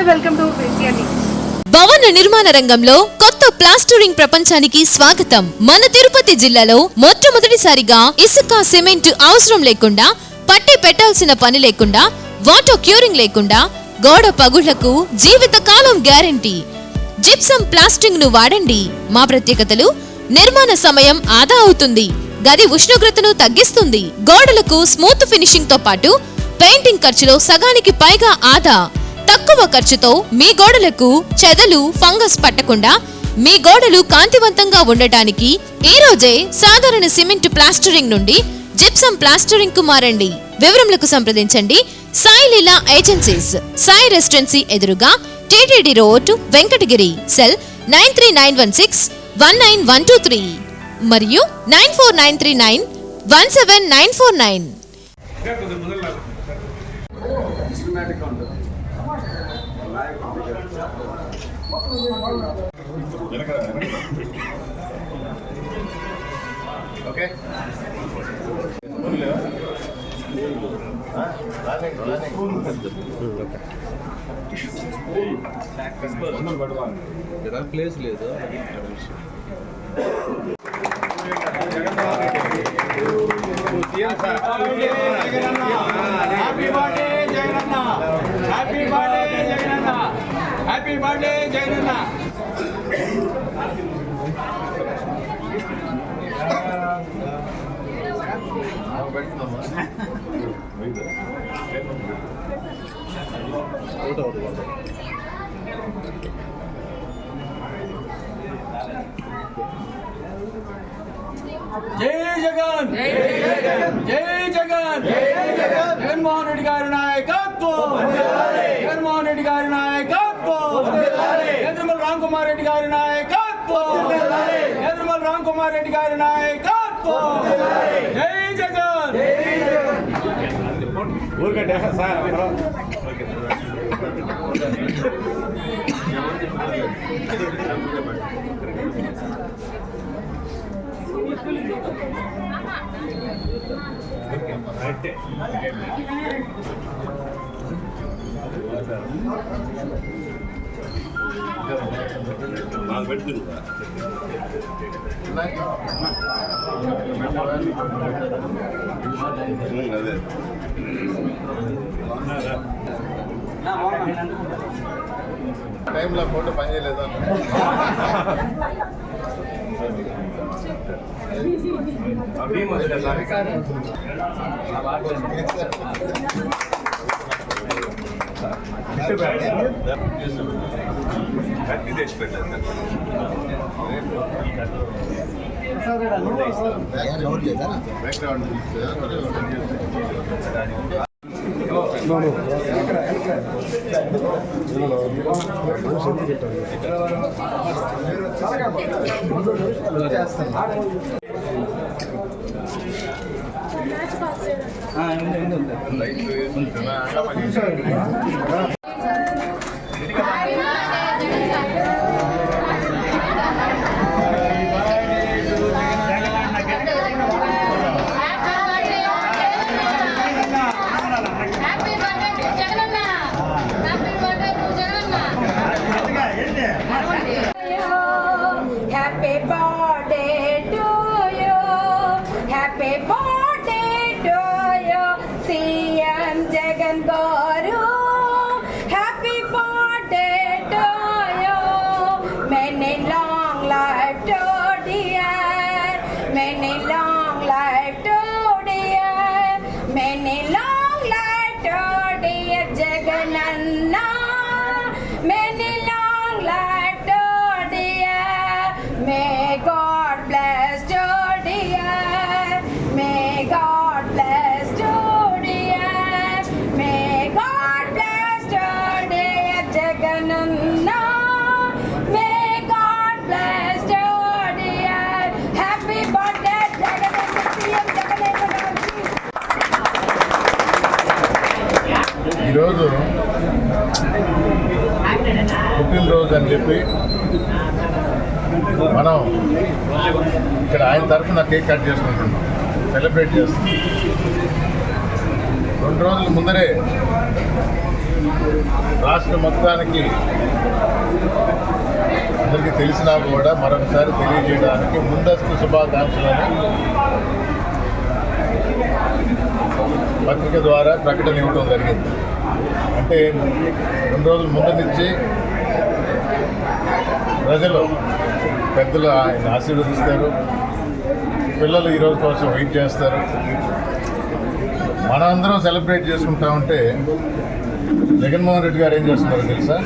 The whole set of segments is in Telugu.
Welcome to విజయని. భవన నిర్మాణ రంగంలో కొత్త ప్లాస్టరింగ్ ప్రపంచానికి స్వాగతం. మన తిరుపతి జిల్లాలో మొట్టమొదటిసారిగా ఇసుక సిమెంట్ అవసరం లేకుండా, పట్టి పెట్టాల్సిన పని లేకుండా, వాటర్ క్యూరింగ్ లేకుండా గోడ పగుళ్లకు జీవిత కాలం గ్యారంటీ. జిప్సమ్ ప్లాస్టింగ్ ను వాడండి. మా ప్రత్యేకతలు: నిర్మాణ సమయం ఆదా అవుతుంది, గది ఉష్ణోగ్రతను తగ్గిస్తుంది, గోడలకు స్మూత్ ఫినిషింగ్ తో పాటు పెయింటింగ్ ఖర్చులో సగానికి పైగా ఆదా. తక్కువ ఖర్చుతో మీ గోడలకు చెదలు, ఫంగస్ పట్టకుండా మీ గోడలు కాంతివంతంగా ఉండటానికి ఈ రోజే సాధారణ సిమెంట్ ప్లాస్టరింగ్ నుండి జిప్సమ్ ప్లాస్టరింగ్ కు మారండి. వివరములకు సంప్రదించండి సాయి లీలా ఏజెన్సీస్, సాయి రెసిడెన్సీ ఎదురుగా, టీటీడీ రోడ్, వెంకటగిరి. సెల్ 9391619123 మరియు 9493917949. ఓకే ప్లేస్ లేదు. Happy birthday Jagananna, happy birthday Jagananna, happy birthday Jagananna. జై జగన్, జై జగన్, జై జగన్, జగన్మోహన్ రెడ్డి గారి నాయకత్వం, జగన్మోహన్ రెడ్డి గారి నాయకత్వం, యనమల రామకుమార్ రెడ్డి గారి నాయకత్వం, యనమల రామకుమార్ రెడ్డి గారి నాయకత్వం. జై జగన్, జై జగన్. ఊరికంటే సార్ టైంలో ఫోటో పని చేయలేదు. Happy birthday to you, happy birthday to you, CM Jagan Garu. Happy birthday to you, many long life to dear, many long life to dear, many long life to dear Jagananna, many long life to dear. May God bless you, dear. May God bless you, dear. May God bless you, dear Jagananna. May God bless you, dear. Happy birthday, Jagananna, CM Jagananna. ఈరోజు పుట్టినరోజు అని చెప్పి మనం ఇక్కడ ఆయన తరఫున కేక్ కట్ చేసుకుంటున్నాం, సెలబ్రేట్ చేస్తున్నాం. 2 రోజుల ముందరే రాష్ట్ర మొత్తానికి అందరికీ తెలిసినా కూడా మరొకసారి తెలియజేయడానికి ముందస్తు శుభాకాంక్షలను పత్రిక ద్వారా ప్రకటన ఇవ్వడం జరిగింది. అంటే 2 రోజుల ముందు నుంచి ప్రజలు పెద్దలు ఆయన ఆశీర్వదిస్తారు, పిల్లలు ఈరోజు కోసం వెయిట్ చేస్తారు. మనందరం సెలబ్రేట్ చేసుకుంటా ఉంటే జగన్మోహన్ రెడ్డి గారు ఏం చేస్తున్నారో తెలుసా?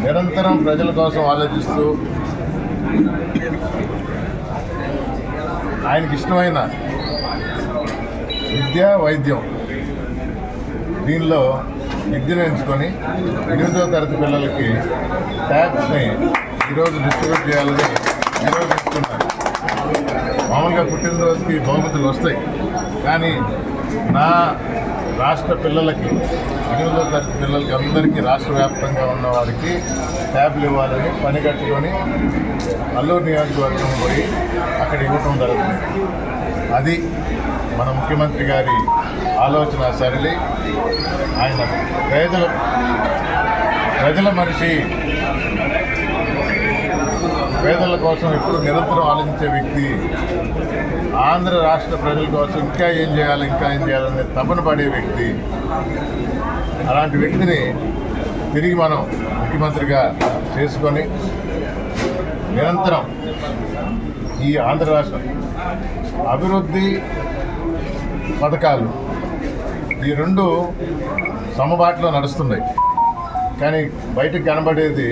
నిరంతరం ప్రజల కోసం ఆలోచిస్తూ ఆయనకి ఇష్టమైన విద్య, వైద్యం దీనిలో విద్యను ఎంచుకొని 8వ తరగతి పిల్లలకి ట్యాబ్స్ని ఈరోజు డిస్ట్రిబ్యూట్ చేయాలని ఈరోజు ఇస్తున్నారు. మామూలుగా పుట్టినరోజుకి బహుమతులు వస్తాయి, కానీ నా రాష్ట్ర పిల్లలకి 8వ తరగతి పిల్లలకి అందరికీ రాష్ట్ర వ్యాప్తంగా ఉన్న వారికి ట్యాబ్లు ఇవ్వాలని పని కట్టుకొని అల్లూరు నియోజకవర్గం పోయి అక్కడ ఇవ్వటం జరుగుతుంది. అది మన ముఖ్యమంత్రి గారి ఆలోచన సరళి. ఆయన ప్రజల మనిషి, పేదల కోసం ఎప్పుడు నిరంతరం ఆలోచించే వ్యక్తి. ఆంధ్ర రాష్ట్ర ప్రజల కోసం ఇంకా ఏం చేయాలనే తపన పడే వ్యక్తి. అలాంటి వ్యక్తిని తిరిగి మనం ముఖ్యమంత్రిగా చేసుకొని నిరంతరం ఈ ఆంధ్ర రాష్ట్ర అభివృద్ధి పథకాలు ఈ 2 సమబాటులో నడుస్తున్నాయి. కానీ బయటకు కనబడేది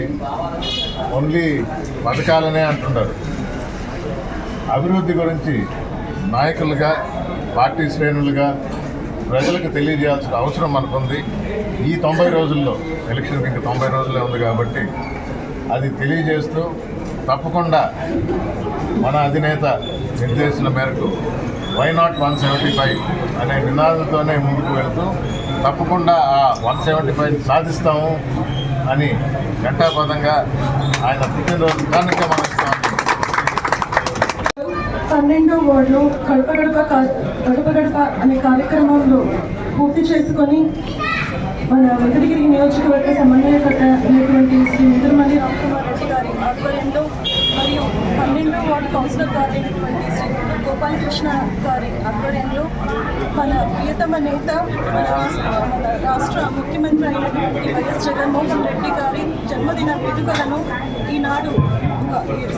ఓన్లీ పథకాలనే అంటున్నారు. అభివృద్ధి గురించి నాయకులుగా, పార్టీ శ్రేణులుగా ప్రజలకు తెలియజేయాల్సిన అవసరం మనకుంది. ఈ 90 రోజుల్లో, ఎలక్షన్కి ఇంకా 90 రోజులే ఉంది కాబట్టి అది తెలియజేస్తూ తప్పకుండా మన అధినేత నిర్దేశన మేరకు వై నాట్ 175 అనే నినాదంతోనే ముందుకు వెళుతూ తప్పకుండా ఆ 175 సాధిస్తాము అని ఘంటాపథంగా ఆయన పుట్టినరోజు కానుక మనం ఇస్తాము. 12వ వార్డులో గడప గడప అనే కార్యక్రమంలో పూర్తి చేసుకొని మన వెంకటగిరి నియోజకవర్గ సమన్వయకర్త అయినటువంటి శ్రీ నిద్రమల్లి రామ్కుమార్ రెడ్డి గారి ఆధ్వర్యంలో మరియు 12వ వార్డు కౌన్సిలర్ గారు అయినటువంటి శ్రీ గోపాలకృష్ణ గారి ఆధ్వర్యంలో మన ప్రియతమ నేత, మన రాష్ట్ర ముఖ్యమంత్రి అయినటువంటి వైఎస్ జగన్మోహన్ రెడ్డి గారి జన్మదిన వేడుకలను ఈనాడు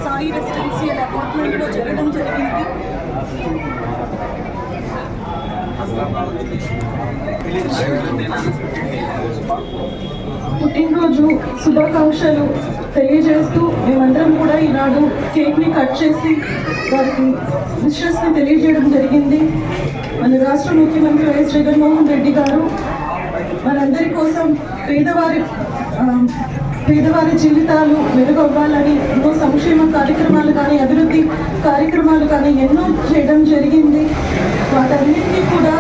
సాయి రెసిడెన్షియల్ అపార్ట్మెంట్లో జరగడం జరిగింది. పుట్టినరోజు శుభాకాంక్షలు తెలియజేస్తూ మేమందరం కూడా ఈనాడు కేక్ని కట్ చేసి వారికి విషెస్ని తెలియజేయడం జరిగింది. మన రాష్ట్ర ముఖ్యమంత్రి వైఎస్ జగన్మోహన్ రెడ్డి గారు మనందరి కోసం పేదవారి జీవితాలు మెరుగవ్వాలని ఎన్నో సంక్షేమ కార్యక్రమాలు కానీ, అభివృద్ధి కార్యక్రమాలు కానీ ఎన్నో చేయడం జరిగింది. వాటన్నింటినీ కూడా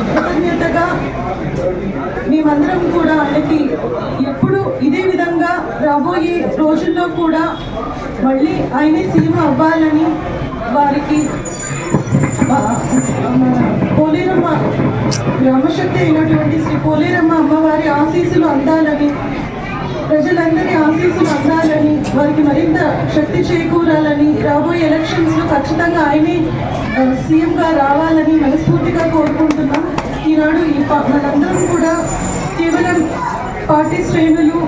కృతజ్ఞతగా మేమందరం కూడా ఆయనకి ఎప్పుడు ఇదే విధంగా రాబోయే రోజుల్లో కూడా మళ్ళీ ఆయనే సీఎం అవ్వాలని, వారికి పోలేరమ్మ గ్రామశక్తి అయినటువంటి శ్రీ పోలేరమ్మ అమ్మవారి ఆశీస్సులు అందాలని, ప్రజలందరి ఆశీస్సులు అందాలని, వారికి మరింత శక్తి చేకూరాలని, రాబోయే ఎలక్షన్స్లో ఖచ్చితంగా ఆయనే సీఎంగా రావాలని మనస్ఫూర్తిగా కోరుకుంటున్నాం. ఈనాడు మనందరం కూడా కేవలం పార్టీ శ్రేణులు,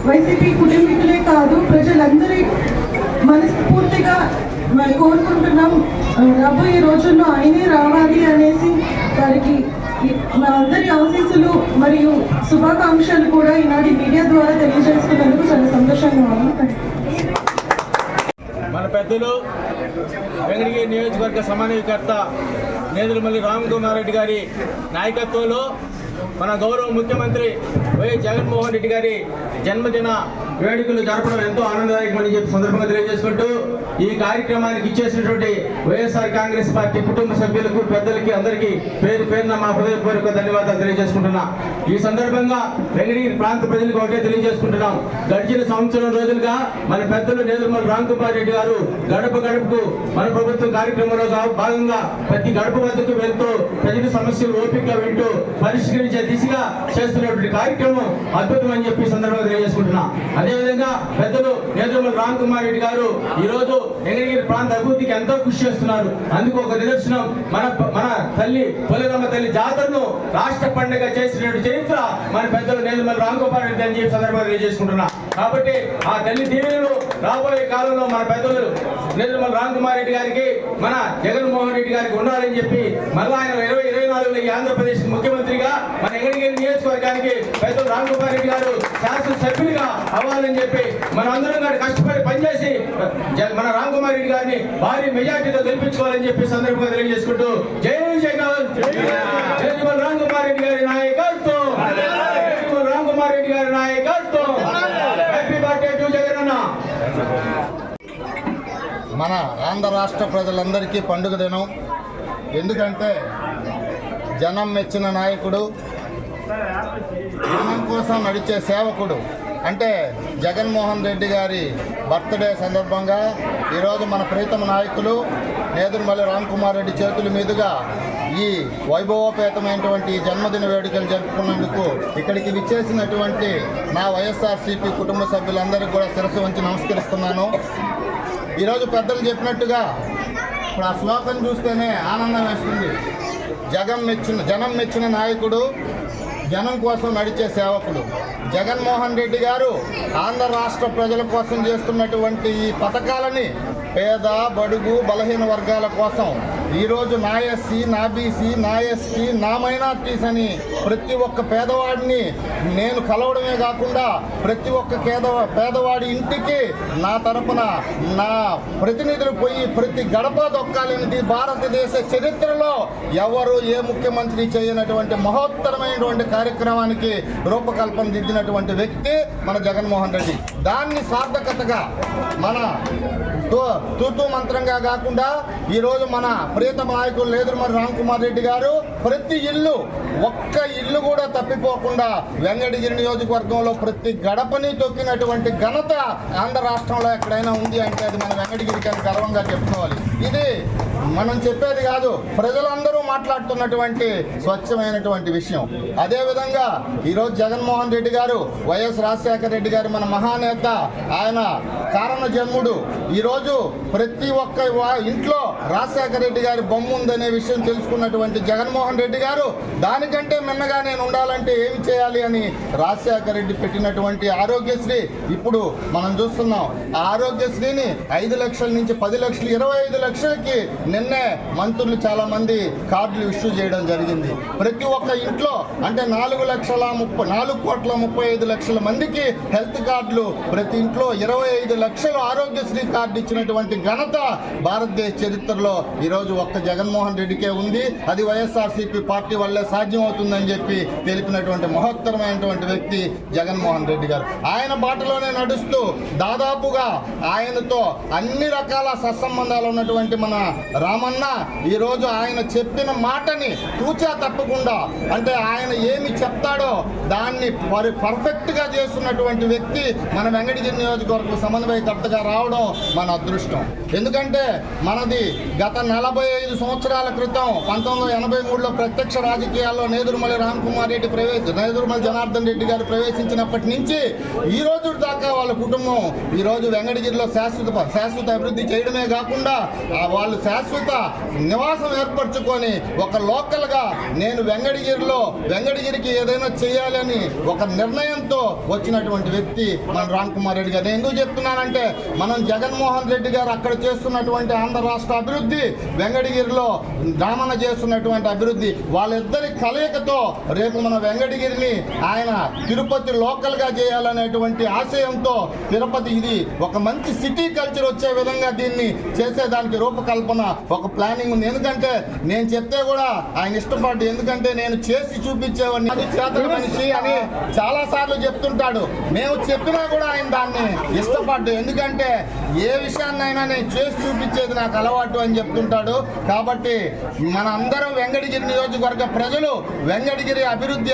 వైసీపీ కుటుంబీకులే కాదు, ప్రజలందరి మనస్ఫూర్తిగా కోరుకుంటున్నాం రాబోయే రోజుల్లో ఆయనే రావాలి అనేసి. వారికి మా అందరి ఆశీస్సులు మరియు శుభాకాంక్షలు కూడా ఈనాటి మీడియా ద్వారా తెలియజేసుకున్నందుకు చాలా సంతోషంగా ఉంది. మన పెద్దలు వెంకటగిరి నియోజకవర్గ సమన్వయకర్త నేదురుమల్లి రామ్కుమార్ రెడ్డి గారి నాయకత్వంలో మన గౌరవ ముఖ్యమంత్రి వైఎస్ జగన్మోహన్ రెడ్డి గారి జన్మదిన వేడుకలు జరపడం ఎంతో ఆనందదాయకమని చెప్పి సందర్భంగా తెలియజేసుకుంటూ ఈ కార్యక్రమానికి ఇచ్చేసినటువంటి వైఎస్ఆర్ కాంగ్రెస్ పార్టీ కుటుంబ సభ్యులకు, పెద్దలకి, అందరికీ పేరు పేరున మా హృదయపూర్వక ధన్యవాదాలు తెలియజేసుకుంటున్నా. ఈ సందర్భంగా వెంకటగిరి ప్రాంత ప్రజలకు ఒకటే తెలియజేసుకుంటున్నాం. గడిచిన సంవత్సరం రోజులుగా మన పెద్దలు నేదురుమల్లి రాంకుమార్ రెడ్డి గారు గడప గడపకు మన ప్రభుత్వం కార్యక్రమంలో భాగంగా ప్రతి గడప వద్దకు వెళ్తూ ప్రజల సమస్యలు ఓపికగా వింటూ పరిష్కరించే దిశగా చేస్తున్నటువంటి కార్యక్రమం అద్భుతం అని చెప్పి సందర్భంగా తెలియజేసుకుంటున్నా. అదేవిధంగా పెద్దలు నేదురుమల్లి రాంకుమార్ రెడ్డి గారు ఈ రోజు వెంకటగిరి ప్రాంత అభివృద్ధికి ఎంతో కృషి చేస్తున్నారు. అందుకు ఒక నిదర్శనం మన తల్లి పోలేరమ్మ తల్లి జాతరను రాష్ట్ర పండుగ చేసినటువంటి చరిత్ర మన పెద్దలు నేదురుమల్లి రాంకుమార్ రెడ్డి అని చెప్పి సందర్భంగా తెలియజేసుకుంటున్నా. కాబట్టి ఆ తల్లి దీవెనలు రాబోయే కాలంలో మన పెద్దలు నేదురుమల్లి రాంకుమార్ రెడ్డి గారికి, మన జగన్మోహన్ రెడ్డి గారికి ఉండాలని చెప్పి మళ్ళీ ఆయన 2024లో ఈ ఆంధ్రప్రదేశ్ ముఖ్యమంత్రిగా మన వెంకటగిరి నియోజకవర్గానికి పెద్దలు రాంకుమార్ రెడ్డి గారు శాసనసభ్యులుగా అవ్వాలని చెప్పి మన అందరం గారు కష్టపడి పనిచేసి మన రాంకుమార్ రెడ్డి గారిని భారీ మెజార్టీతో గెలిపించుకోవాలని చెప్పి సందర్భంగా తెలియజేసుకుంటూ జై జగన్, నేదురుమల్లి రాంకుమార్ రెడ్డి గారి నాయకత్వం, నేదురుమల్లి రాంకుమార్ రెడ్డి గారి నాయకత్వం. హ్యాపీ బర్త్డే టు జగన్ అన్న. మన ఆంధ్ర రాష్ట్ర ప్రజలందరికీ పండుగ దినం. ఎందుకంటే జనం మెచ్చిన నాయకుడు, జనం కోసం నడిచే సేవకుడు అంటే జగన్మోహన్ రెడ్డి గారి బర్త్డే సందర్భంగా ఈరోజు మన ప్రీతమ నాయకులు నేదురుమల్లి రాంకుమార్ రెడ్డి చేతుల మీదుగా ఈ వైభవోపేతమైనటువంటి జన్మదిన వేడుకలు జరుపుకున్నందుకు ఇక్కడికి విచ్చేసినటువంటి నా వైఎస్ఆర్సీపీ కుటుంబ సభ్యులందరికీ కూడా శిరస్సు వంచి నమస్కరిస్తున్నాను. ఈరోజు పెద్దలు చెప్పినట్టుగా ఇప్పుడు ఆ శ్లోకం చూస్తేనే ఆనందం వేస్తుంది. జనం మెచ్చిన నాయకుడు, జనం కోసం నడిచే సేవకుడు జగన్మోహన్ రెడ్డి గారు ఆంధ్ర రాష్ట్ర ప్రజల కోసం చేస్తున్నటువంటి ఈ పథకాలని పేద, బడుగు, బలహీన వర్గాల కోసం ఈరోజు నా ఎస్సీ, నా బీసీ, నా ఎస్టీ, నా మైనార్టీస్ అని ప్రతి ఒక్క పేదవాడిని నేను కలవడమే కాకుండా ప్రతి ఒక్క పేదవాడి ఇంటికి నా తరపున నా ప్రతినిధులు పోయి ప్రతి గడప దొక్కాలనేది భారతదేశ చరిత్రలో ఎవరు ఏ ముఖ్యమంత్రి చేయనటువంటి మహోత్తరమైనటువంటి కార్యక్రమానికి రూపకల్పన దిద్దినటువంటి వ్యక్తి మన జగన్మోహన్ రెడ్డి. దాన్ని సార్థకతగా మన తూతూ మంత్రంగా కాకుండా ఈరోజు మన ప్రియతమ నాయకులు నేదురుమల్లి రాంకుమార్ రెడ్డి గారు ప్రతి ఇల్లు, ఒక్క ఇల్లు కూడా తప్పిపోకుండా వెంకటగిరి నియోజకవర్గంలో ప్రతి గడపని తొక్కినటువంటి ఘనత ఆంధ్ర రాష్ట్రంలో ఎక్కడైనా ఉంది అంటే అది మన వెంకటగిరికి అని గర్వంగా చెప్పుకోవాలి. ఇది మనం చెప్పేది కాదు, ప్రజలందరూ మాట్లాడుతున్నటువంటి స్వచ్ఛమైనటువంటి విషయం. అదేవిధంగా ఈరోజు జగన్మోహన్ రెడ్డి గారు, వైఎస్ రాజశేఖర రెడ్డి గారు మన మహానేత, ఆయన కారణ జన్ముడు. ఈరోజు ప్రతి ఒక్క ఇంట్లో రాజశేఖర రెడ్డి గారి బొమ్మ ఉందనే విషయం తెలుసుకున్నటువంటి జగన్మోహన్ రెడ్డి గారు దానికంటే మిన్నగా నేను ఉండాలంటే ఏమి చేయాలి అని రాజశేఖర రెడ్డి పెట్టినటువంటి ఆరోగ్యశ్రీ ఇప్పుడు మనం చూస్తున్నాం. ఆ ఆరోగ్యశ్రీని 5 లక్షల నుంచి 10 లక్షలు, 25 లక్షలకి నిన్నే మంత్రులు చాలా మంది కార్డులు ఇష్యూ చేయడం జరిగింది. ప్రతి ఒక్క ఇంట్లో అంటే 4,35,00,000 మందికి హెల్త్ కార్డులు, ప్రతి ఇంట్లో 25 లక్షలు ఆరోగ్యశ్రీ కార్డు ఇచ్చినటువంటి ఘనత భారతదేశ చరిత్రలో ఈరోజు ఒక్క జగన్మోహన్ రెడ్డికే ఉంది. అది వైఎస్ఆర్సీపీ పార్టీ వల్లే సాధ్యం అవుతుందని చెప్పి తెలిపినటువంటి మహోత్తరమైనటువంటి వ్యక్తి జగన్మోహన్ రెడ్డి గారు. ఆయన బాటలోనే నడుస్తూ దాదాపుగా ఆయనతో అన్ని రకాల సత్సంబంధాలు ఉన్నటువంటి మన రామన్న ఈరోజు ఆయన చెప్పిన మాటని తూచా తప్పకుండా అంటే ఆయన ఏమి చెప్తాడో దాన్ని పర్ఫెక్ట్గా చేస్తున్నటువంటి వ్యక్తి మన వెంకటగిరి నియోజకవర్గ సమన్వయకర్తగా రావడం మన అదృష్టం. ఎందుకంటే మనది గత 45 సంవత్సరాల క్రితం 1983లో ప్రత్యక్ష రాజకీయాల్లో నేదురుమల్లి రాంకుమార్ రెడ్డి నేదురుమల్లి జనార్దన్ రెడ్డి గారు ప్రవేశించినప్పటి నుంచి ఈ రోజు దాకా వాళ్ళ కుటుంబం ఈరోజు వెంకటగిరిలో శాశ్వత అభివృద్ధి చేయడమే కాకుండా వాళ్ళు శాశ్వత నివాసం ఏర్పరచుకొని ఒక లోకల్గా నేను వెంకటగిరికి ఏదైనా చేయాలని ఒక నిర్ణయంతో వచ్చినటువంటి వ్యక్తి మన రాంకుమార్ రెడ్డి గారు. నేను ఎందుకు చెప్తున్నానంటే మనం జగన్మోహన్ రెడ్డి గారు అక్కడ చేస్తున్నటువంటి ఆంధ్ర రాష్ట్ర అభివృద్ధి, వెంకటగిరిలో రామన్న చేస్తున్నటువంటి అభివృద్ధి, వాళ్ళిద్దరి కలయికతో రేపు మన వెంకటగిరిని ఆయన తిరుపతి లోకల్గా చేయాలనేటువంటి ఆశయంతో తిరుపతి ఇది ఒక మంచి సిటీ కల్చర్ వచ్చే విధంగా దీన్ని చేసేదానికి రూపకల్పన ఒక ప్లానింగ్ ఉంది. ఎందుకంటే నేను చెప్తే కూడా ఆయన ఇష్టపడ్డు, ఎందుకంటే నేను చేసి చూపించేవాడిని, అది చేతన మనిషి అని చాలా సార్లు చెప్తుంటాడు. మేము చెప్పినా కూడా ఆయన దాన్ని ఇష్టపడ్డు. ఎందుకంటే ఏ విషయాన్నైనా చేయాలని చేసి చూపించేది నాకు అలవాటు అని చెప్తుంటాడు. కాబట్టి మన అందరం వెంకటగిరి నియోజకవర్గ ప్రజలు వెంకటగిరి అభివృద్ధి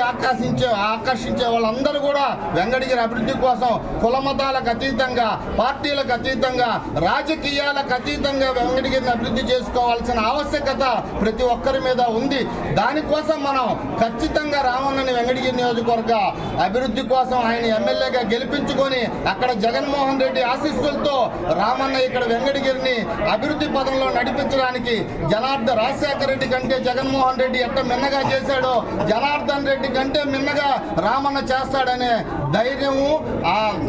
ఆకర్షించే వాళ్ళందరూ కూడా వెంకటగిరి అభివృద్ధి కోసం కులమతాలకు అతీతంగా, పార్టీలకు అతీతంగా, రాజకీయాలకు అతీతంగా వెంకటగిరిని అభివృద్ధి చేసుకోవాల్సిన ఆవశ్యకత ప్రతి ఒక్కరి మీద ఉంది. దానికోసం మనం ఖచ్చితంగా రామన్నని వెంకటగిరి నియోజకవర్గ అభివృద్ధి కోసం ఆయన ఎమ్మెల్యేగా గెలిపించుకొని అక్కడ జగన్మోహన్ రెడ్డి ఆశీస్సులతో రామన్న ఇక్కడ వెంకటగిరిని అభివృద్ధి పదంలో నడిపించడానికి రాజశేఖర రెడ్డి కంటే జగన్మోహన్ రెడ్డి ఎంత మిన్నగా చేశాడో జనార్దన్ రెడ్డి కంటే మిన్నగా రామన్న చేస్తాడనే ధైర్యము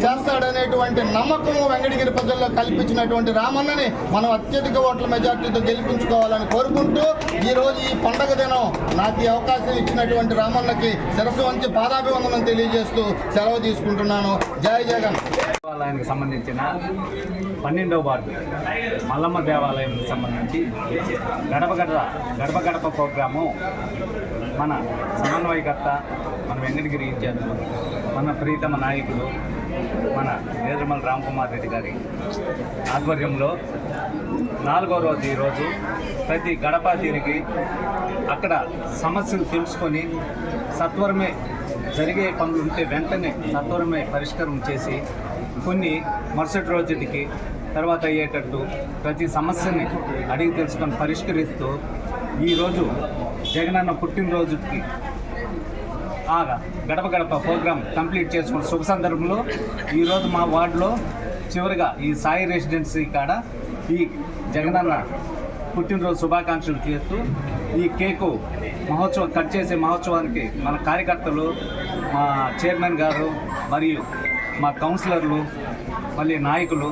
చేస్తాడనేటువంటి నమ్మకము వెంకటగిరి ప్రజల్లో కల్పించినటువంటి రామన్నని మనం అత్యధిక ఓట్ల మెజార్టీతో గెలిపించుకోవాలని కోరుకుంటూ ఈరోజు ఈ పండగ దినం నాకు ఈ అవకాశం ఇచ్చినటువంటి రామన్నకి శిరస్సు వంచి పాదాభివందనం తెలియజేస్తూ సెలవు తీసుకుంటున్నాను. జై జగన్. దేవాలయానికి సంబంధించిన 12వ వార్డు మల్లమ్మ దేవాలయానికి సంబంధించి గడప గడప ప్రోగ్రాము మన సమన్వయకర్త, మన వెంకటగిరి ఇన్ఛార్జ్, మన ప్రీతమ నాయకులు, మన నేదురుమల్లి రామ్కుమార్ రెడ్డి గారి ఆధ్వర్యంలో 4వ రోజు ఈరోజు ప్రతి గడప తిరిగి అక్కడ సమస్యలు తెలుసుకొని సత్వరమే జరిగే పనులు ఉంటే వెంటనే సత్వరమే పరిష్కారం చేసి కొన్ని మరుసటి రోజుకి తర్వాత అయ్యేటట్టు ప్రతి సమస్యని అడిగి తెలుసుకొని పరిష్కరిస్తూ ఈరోజు జగనన్న పుట్టినరోజుకి గడప గడప ప్రోగ్రాం కంప్లీట్ చేసుకున్న శుభ సందర్భంలో ఈరోజు మా వార్డులో చివరిగా ఈ సాయి రెసిడెన్సీ కాడ ఈ జగనన్న పుట్టినరోజు శుభాకాంక్షలు చేస్తూ ఈ కేకు మహోత్సవం కట్ చేసే మహోత్సవానికి మన కార్యకర్తలు, మా చైర్మన్ గారు మరియు మా కౌన్సిలర్లు, మళ్ళీ నాయకులు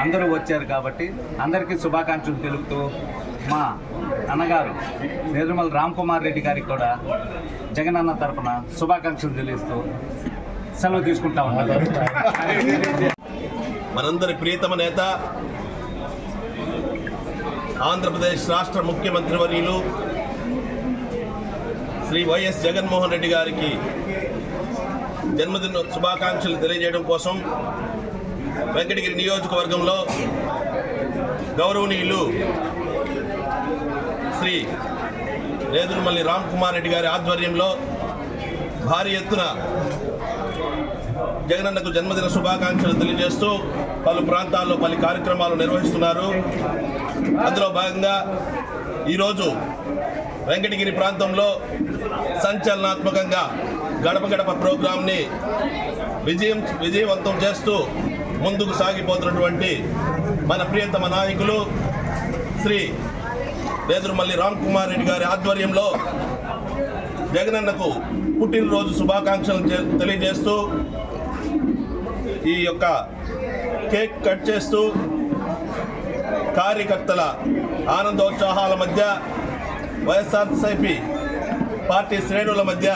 అందరూ వచ్చారు. కాబట్టి అందరికీ శుభాకాంక్షలు తెలుపుతూ మా అన్నగారు నేదురుమల్లి రామ్కుమార్ రెడ్డి గారికి కూడా జగనన్న తరఫున శుభాకాంక్షలు తెలియజేస్తూ సెలవు తీసుకుంటా ఉన్నారు. మనందరి ప్రియతమ నేత, ఆంధ్రప్రదేశ్ రాష్ట్ర ముఖ్యమంత్రి వర్యులు శ్రీ వైఎస్ జగన్మోహన్ రెడ్డి గారికి జన్మదిన శుభాకాంక్షలు తెలియజేయడం కోసం వెంకటగిరి నియోజకవర్గంలో గౌరవనీయులు శ్రీ నేదురుమల్లి రామ్కుమార్ రెడ్డి గారి ఆధ్వర్యంలో భారీ ఎత్తున జగనన్నకు జన్మదిన శుభాకాంక్షలు తెలియజేస్తూ పలు ప్రాంతాల్లో పలు కార్యక్రమాలు నిర్వహిస్తున్నారు. అందులో భాగంగా ఈరోజు వెంకటగిరి ప్రాంతంలో సంచలనాత్మకంగా గడప గడప ప్రోగ్రాంని విజయవంతం చేస్తూ ముందుకు సాగిపోతున్నటువంటి మన ప్రియతమ నాయకులు శ్రీ నేదురుమల్లి రామ్కుమార్ రెడ్డి గారి ఆధ్వర్యంలో జగనన్నకు పుట్టినరోజు శుభాకాంక్షలు తెలియజేస్తూ ఈ యొక్క కేక్ కట్ చేస్తూ కార్యకర్తల ఆనందోత్సాహాల మధ్య వైఎస్ఆర్సీపీ పార్టీ శ్రేణుల మధ్య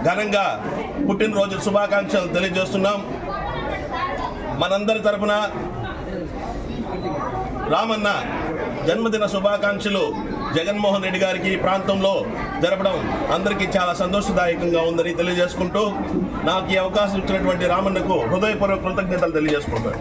ఘనంగా పుట్టినరోజు శుభాకాంక్షలు తెలియజేస్తున్నాం. మనందరి తరపున రామన్న జన్మదిన శుభాకాంక్షలు జగన్మోహన్ రెడ్డి గారికి ఈ ప్రాంతంలో జరపడం అందరికీ చాలా సంతోషదాయకంగా ఉందని తెలియజేసుకుంటూ నాకు ఈ అవకాశం ఇచ్చినటువంటి రామన్నకు హృదయపూర్వక కృతజ్ఞతలు తెలియజేసుకుంటాను.